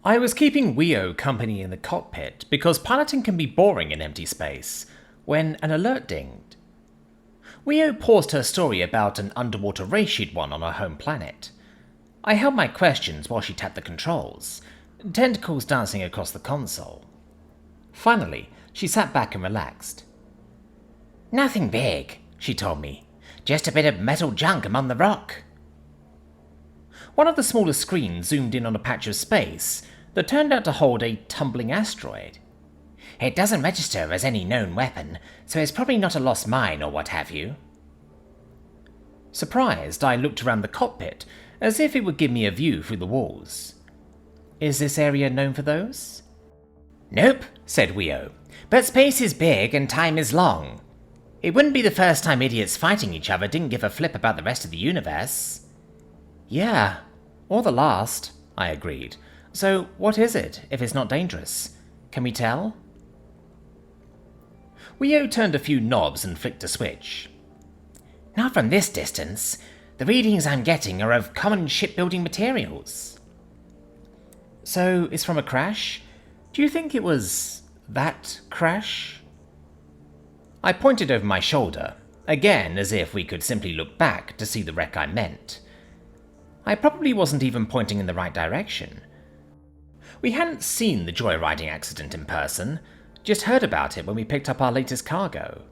I was keeping Weo company in the cockpit because piloting can be boring in empty space when an alert dinged. Weo paused her story about an underwater race she'd won on her home planet. I held my questions while she tapped the controls, tentacles dancing across the console. Finally, she sat back and relaxed. "Nothing big," she told me. "Just a bit of metal junk among the rock." One of the smaller screens zoomed in on a patch of space that turned out to hold a tumbling asteroid. "It doesn't register as any known weapon, so it's probably not a lost mine or what have you." Surprised, I looked around the cockpit as if it would give me a view through the walls. "Is this area known for those?" "Nope," said Weo, "but space is big and time is long. It wouldn't be the first time idiots fighting each other didn't give a flip about the rest of the universe." "Yeah, or the last," I agreed. "So what is it, if it's not dangerous? Can we tell?" Weo turned a few knobs and flicked a switch. "Not from this distance. The readings I'm getting are of common shipbuilding materials." "So it's from a crash? Do you think it was that crash?" I pointed over my shoulder, again as if we could simply look back to see the wreck I meant. I probably wasn't even pointing in the right direction. We hadn't seen the joyriding accident in person, just heard about it when we picked up our latest cargo.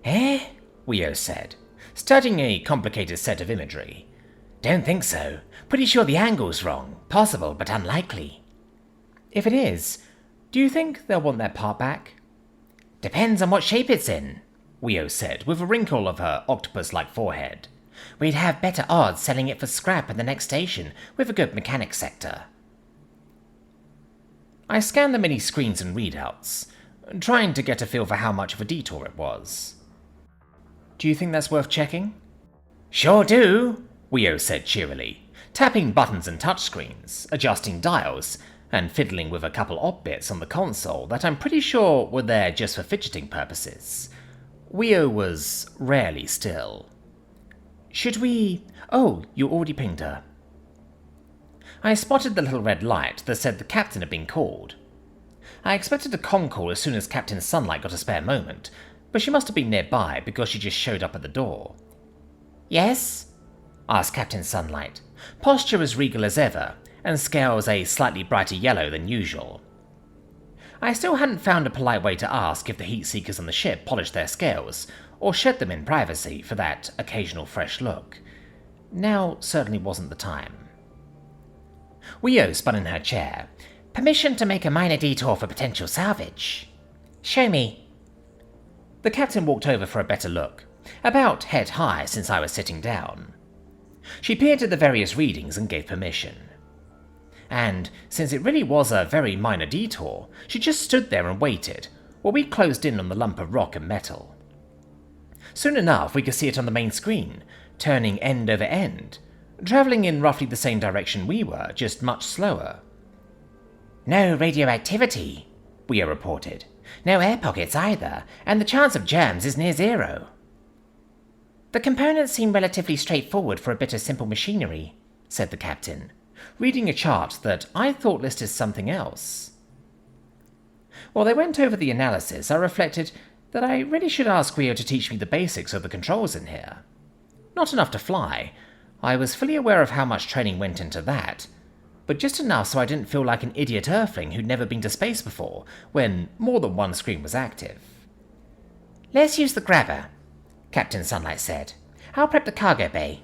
"Eh?" Weo said, studying a complicated set of imagery. "Don't think so. Pretty sure the angle's wrong. Possible, but unlikely." "If it is, do you think they'll want their part back?" "Depends on what shape it's in," Weo said, with a wrinkle of her octopus-like forehead. "We'd have better odds selling it for scrap at the next station with a good mechanics sector." I scanned the many screens and readouts, trying to get a feel for how much of a detour it was. "Do you think that's worth checking?" "Sure do," Weo said cheerily, tapping buttons and touchscreens, adjusting dials, and fiddling with a couple odd bits on the console that I'm pretty sure were there just for fidgeting purposes. Weo was rarely still. "Should we... Oh, you already pinged her." I spotted the little red light that said the captain had been called. I expected a con call as soon as Captain Sunlight got a spare moment, but she must have been nearby because she just showed up at the door. "Yes?" asked Captain Sunlight, posture as regal as ever, and scales a slightly brighter yellow than usual. I still hadn't found a polite way to ask if the heat seekers on the ship polished their scales, or shed them in privacy for that occasional fresh look. Now certainly wasn't the time. Weo spun in her chair. "Permission to make a minor detour for potential salvage." "Show me." The captain walked over for a better look, about head high since I was sitting down. She peered at the various readings and gave permission. And, since it really was a very minor detour, she just stood there and waited, while we closed in on the lump of rock and metal. Soon enough we could see it on the main screen, turning end over end, travelling in roughly the same direction we were, just much slower. "No radioactivity," Weo reported. "No air pockets either, and the chance of germs is near zero." "The components seem relatively straightforward for a bit of simple machinery," said the captain, reading a chart that I thought listed something else. While they went over the analysis, I reflected that I really should ask Weo to teach me the basics of the controls in here. Not enough to fly. I was fully aware of how much training went into that, but just enough so I didn't feel like an idiot earthling who'd never been to space before, when more than one screen was active. "Let's use the grabber," Captain Sunlight said. "I'll prep the cargo bay."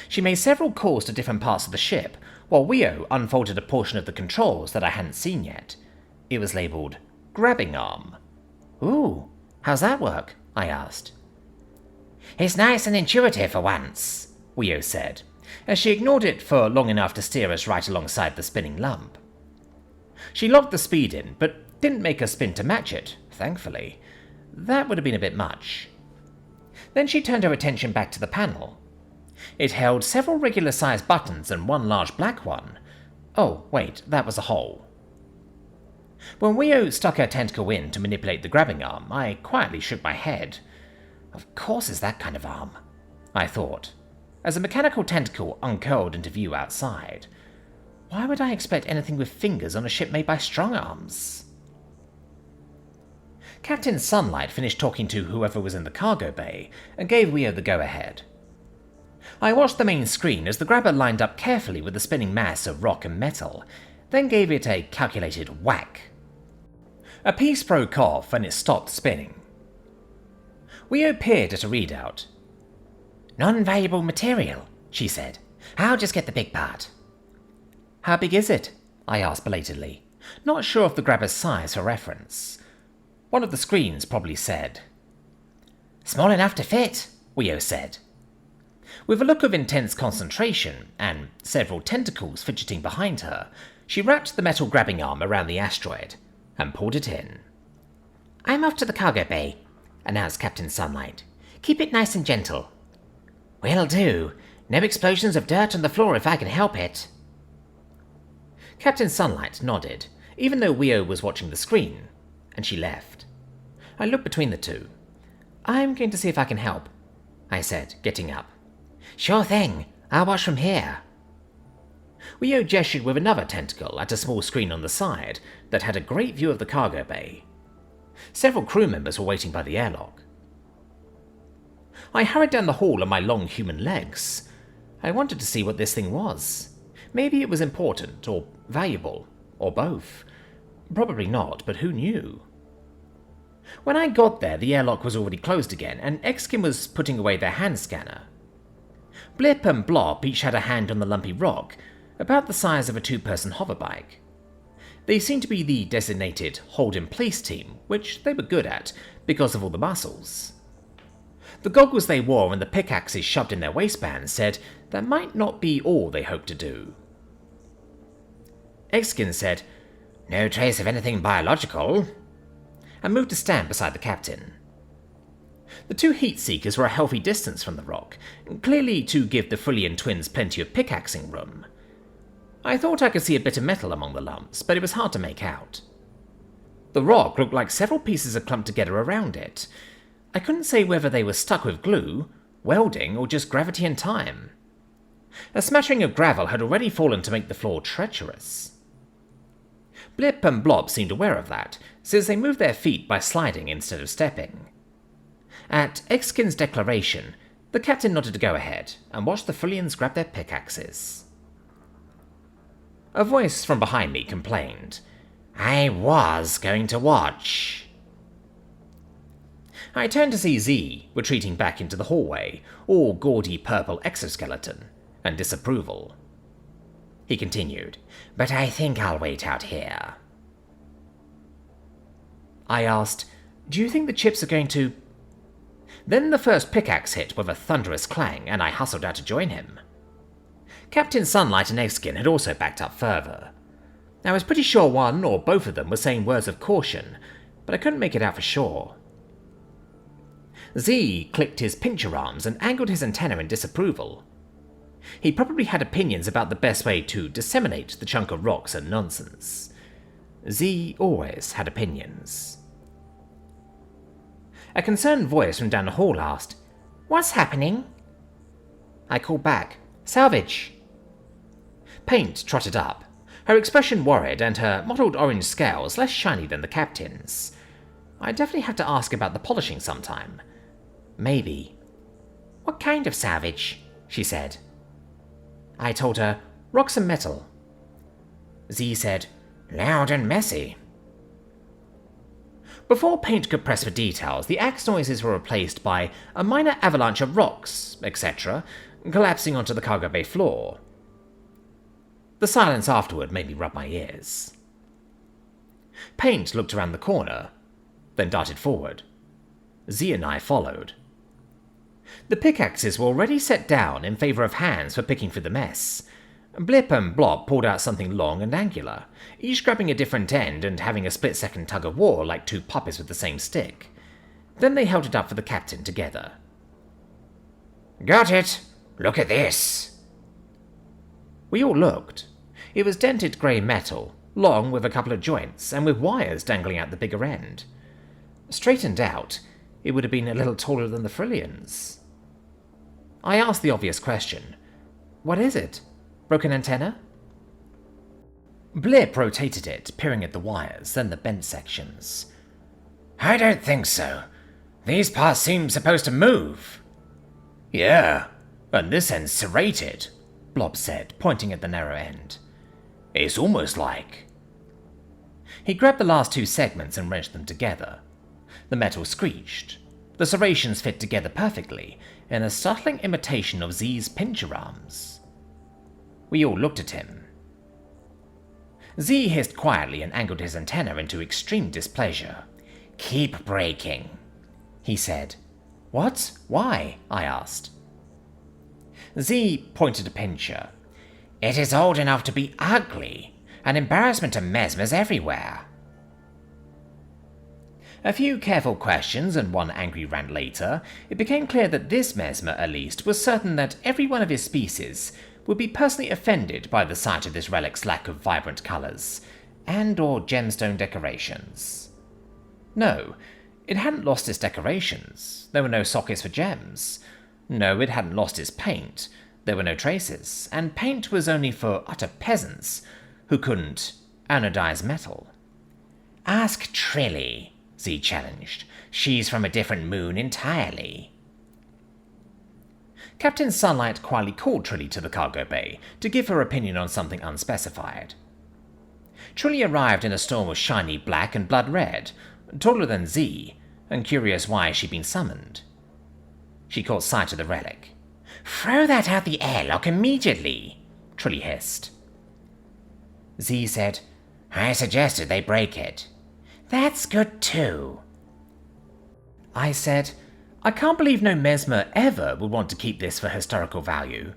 She made several calls to different parts of the ship, while Weo unfolded a portion of the controls that I hadn't seen yet. It was labelled Grabbing Arm. "Ooh, how's that work?" I asked. "It's nice and intuitive for once," Weo said, as she ignored it for long enough to steer us right alongside the spinning lump. She locked the speed in, but didn't make us spin to match it, thankfully. That would have been a bit much. Then she turned her attention back to the panel. It held several regular-sized buttons and one large black one. Oh, wait, that was a hole. When Weo stuck her tentacle in to manipulate the grabbing arm, I quietly shook my head. Of course it's that kind of arm, I thought, as a mechanical tentacle uncurled into view outside. Why would I expect anything with fingers on a ship made by strong arms? Captain Sunlight finished talking to whoever was in the cargo bay and gave Weo the go-ahead. I watched the main screen as the grabber lined up carefully with the spinning mass of rock and metal, then gave it a calculated whack. A piece broke off and it stopped spinning. Weo peered at a readout. "Non-valuable material," she said. "I'll just get the big part." "How big is it?" I asked belatedly, not sure of the grabber's size for reference. One of the screens probably said. "Small enough to fit," Weo said. With a look of intense concentration, and several tentacles fidgeting behind her, she wrapped the metal grabbing arm around the asteroid and pulled it in. "I'm off to the cargo bay," announced Captain Sunlight. "Keep it nice and gentle." "Will do. No explosions of dirt on the floor if I can help it." Captain Sunlight nodded, even though Weo was watching the screen, and she left. I looked between the two. "I'm going to see if I can help," I said, getting up. "Sure thing. I'll watch from here." Weo gestured with another tentacle at a small screen on the side that had a great view of the cargo bay. Several crew members were waiting by the airlock. I hurried down the hall on my long human legs. I wanted to see what this thing was. Maybe it was important, or valuable, or both. Probably not, but who knew? When I got there, the airlock was already closed again, and Exkin was putting away their hand scanner. Blip and Blop each had a hand on the lumpy rock, about the size of a two-person hoverbike. They seemed to be the designated hold-in-place team, which they were good at, because of all the muscles. The goggles they wore and the pickaxes shoved in their waistbands said that might not be all they hoped to do. Exkin said, "No trace of anything biological," and moved to stand beside the captain. The two heat seekers were a healthy distance from the rock, clearly to give the Frillian twins plenty of pickaxing room. I thought I could see a bit of metal among the lumps, but it was hard to make out. The rock looked like several pieces are clumped together around it. I couldn't say whether they were stuck with glue, welding, or just gravity and time. A smattering of gravel had already fallen to make the floor treacherous. Blip and Blob seemed aware of that, since they moved their feet by sliding instead of stepping. At Exkin's declaration, the captain nodded to go ahead, and watched the Frillians grab their pickaxes. A voice from behind me complained, "I was going to watch." I turned to see Z retreating back into the hallway, all gaudy purple exoskeleton, and disapproval. He continued, "But I think I'll wait out here." I asked, "Do you think the chips are going to—" Then the first pickaxe hit with a thunderous clang, and I hustled out to join him. Captain Sunlight and Eggskin had also backed up further. I was pretty sure one or both of them were saying words of caution, but I couldn't make it out for sure. Z clicked his pincher arms and angled his antenna in disapproval. He probably had opinions about the best way to disseminate the chunk of rocks and nonsense. Z always had opinions. A concerned voice from down the hall asked, "What's happening?" I called back, "Salvage." Paint trotted up, her expression worried and her mottled orange scales less shiny than the captain's. I definitely have to ask about the polishing sometime. Maybe. "What kind of salvage?" she said. I told her, "Rocks and metal." Z said, "Loud and messy." Before Paint could press for details, the axe noises were replaced by a minor avalanche of rocks, etc., collapsing onto the cargo bay floor. The silence afterward made me rub my ears. Paint looked around the corner, then darted forward. Z and I followed. The pickaxes were already set down in favour of hands for picking through the mess. Blip and Blob pulled out something long and angular, each grabbing a different end and having a split-second tug-of-war like two puppies with the same stick. Then they held it up for the captain together. "Got it! Look at this!" We all looked. It was dented grey metal, long with a couple of joints, and with wires dangling out the bigger end. Straightened out, it would have been a little taller than the Frillians. I asked the obvious question. "What is it? Broken antenna?" Blip rotated it, peering at the wires, then the bent sections. I don't think so. These parts seem supposed to move. Yeah, and this end's serrated, Blob said, pointing at the narrow end. It's almost like... He grabbed the last two segments and wrenched them together. The metal screeched. The serrations fit together perfectly, in a startling imitation of Z's pincher arms. We all looked at him. Z hissed quietly and angled his antenna into extreme displeasure. Keep breaking, he said. What? Why? I asked. Z pointed a pincher. It is old enough to be ugly, an embarrassment to mesmers everywhere. A few careful questions and one angry rant later, it became clear that this mesmer, at least, was certain that every one of his species would be personally offended by the sight of this relic's lack of vibrant colours, and or gemstone decorations. No, it hadn't lost its decorations. There were no sockets for gems. No, it hadn't lost its paint. There were no traces, and paint was only for utter peasants who couldn't anodize metal. Ask Trilly, Z challenged. She's from a different moon entirely. Captain Sunlight quietly called Trilly to the cargo bay to give her opinion on something unspecified. Trilly arrived in a storm of shiny black and blood red, taller than Z, and curious why she'd been summoned. She caught sight of the relic. Throw that out the airlock immediately, Trilly hissed. Z said, I suggested they break it. That's good too. I said, I can't believe no mesmer ever would want to keep this for historical value.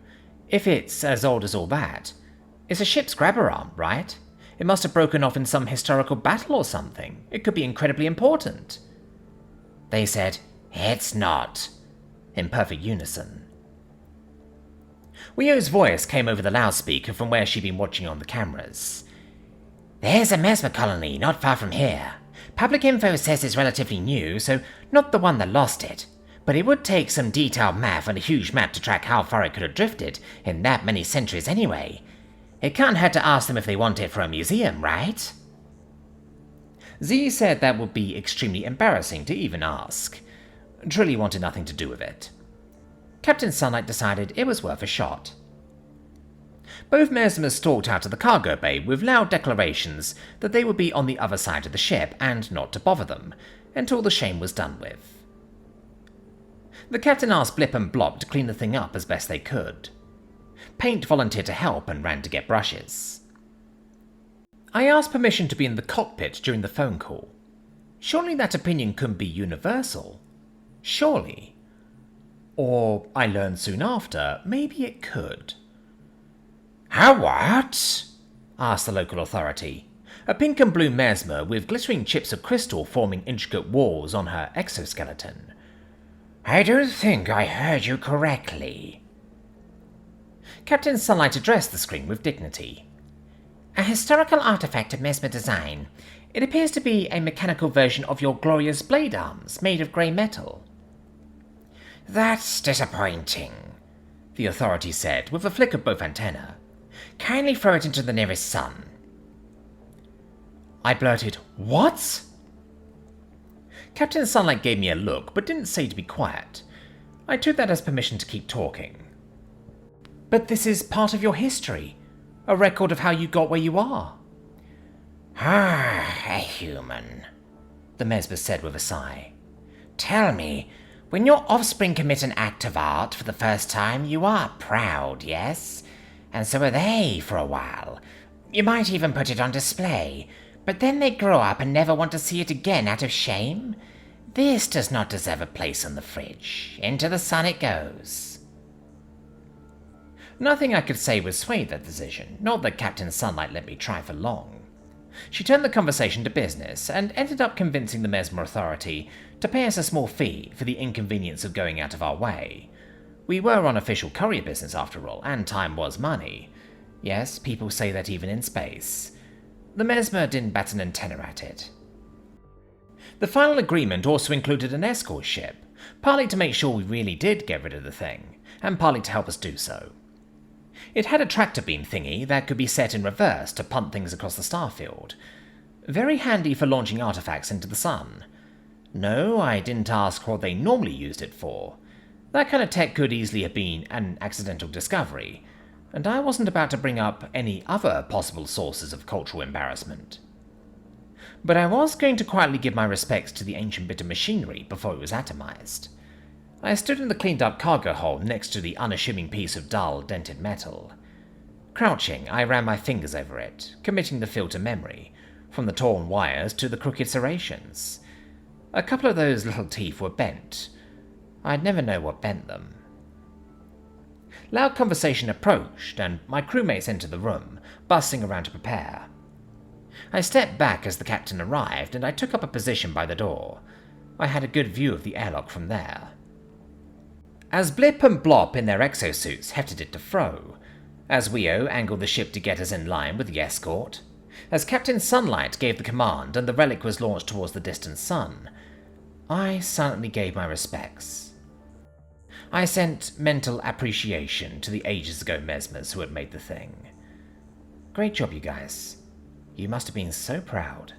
If it's as old as all that. It's a ship's grabber arm, right? It must have broken off in some historical battle or something. It could be incredibly important. They said, it's not, in perfect unison. Weo's voice came over the loudspeaker from where she'd been watching on the cameras. There's a mesmer colony not far from here. Public info says it's relatively new, so not the one that lost it. But it would take some detailed math and a huge map to track how far it could have drifted in that many centuries anyway. It can't hurt to ask them if they want it for a museum, right? Z said that would be extremely embarrassing to even ask. Trilly wanted nothing to do with it. Captain Sunlight decided it was worth a shot. Both mesmers stalked out of the cargo bay with loud declarations that they would be on the other side of the ship and not to bother them until the shame was done with. The captain asked Blip and Blob to clean the thing up as best they could. Paint volunteered to help and ran to get brushes. I asked permission to be in the cockpit during the phone call. Surely that opinion couldn't be universal. Surely. Or, I learned soon after, maybe it could. How what? Asked the local authority. A pink and blue mesmer with glittering chips of crystal forming intricate walls on her exoskeleton. I don't think I heard you correctly. Captain Sunlight addressed the screen with dignity. A historical artifact of mesmer design. It appears to be a mechanical version of your glorious blade arms, made of grey metal. That's disappointing, the authority said, with a flick of both antennae. Kindly throw it into the nearest sun. I blurted, What? Captain Sunlight gave me a look, but didn't say to be quiet. I took that as permission to keep talking. But this is part of your history, a record of how you got where you are. Ah, a human, the mesmer said with a sigh. Tell me, when your offspring commit an act of art for the first time, you are proud, yes? And so are they for a while. You might even put it on display, but then they grow up and never want to see it again out of shame. This does not deserve a place on the fridge. Into the sun it goes. Nothing I could say would sway that decision, not that Captain Sunlight let me try for long. She turned the conversation to business and ended up convincing the Mesmer Authority to pay us a small fee for the inconvenience of going out of our way. We were on official courier business after all, and time was money. Yes, people say that even in space. The Mesmer didn't bat an antenna at it. The final agreement also included an escort ship, partly to make sure we really did get rid of the thing, and partly to help us do so. It had a tractor beam thingy that could be set in reverse to punt things across the starfield. Very handy for launching artifacts into the sun. No, I didn't ask what they normally used it for. That kind of tech could easily have been an accidental discovery, and I wasn't about to bring up any other possible sources of cultural embarrassment. But I was going to quietly give my respects to the ancient bit of machinery before it was atomized. I stood in the cleaned-up cargo hold next to the unassuming piece of dull, dented metal. Crouching, I ran my fingers over it, committing the feel to memory, from the torn wires to the crooked serrations. A couple of those little teeth were bent. I'd never know what bent them. Loud conversation approached, and my crewmates entered the room, bustling around to prepare. I stepped back as the captain arrived, and I took up a position by the door. I had a good view of the airlock from there. As Blip and Blop in their exosuits hefted it to fro, as Weo angled the ship to get us in line with the escort, as Captain Sunlight gave the command and the relic was launched towards the distant sun, I silently gave my respects. I sent mental appreciation to the ages ago mesmers who had made the thing. Great job, you guys. You must have been so proud.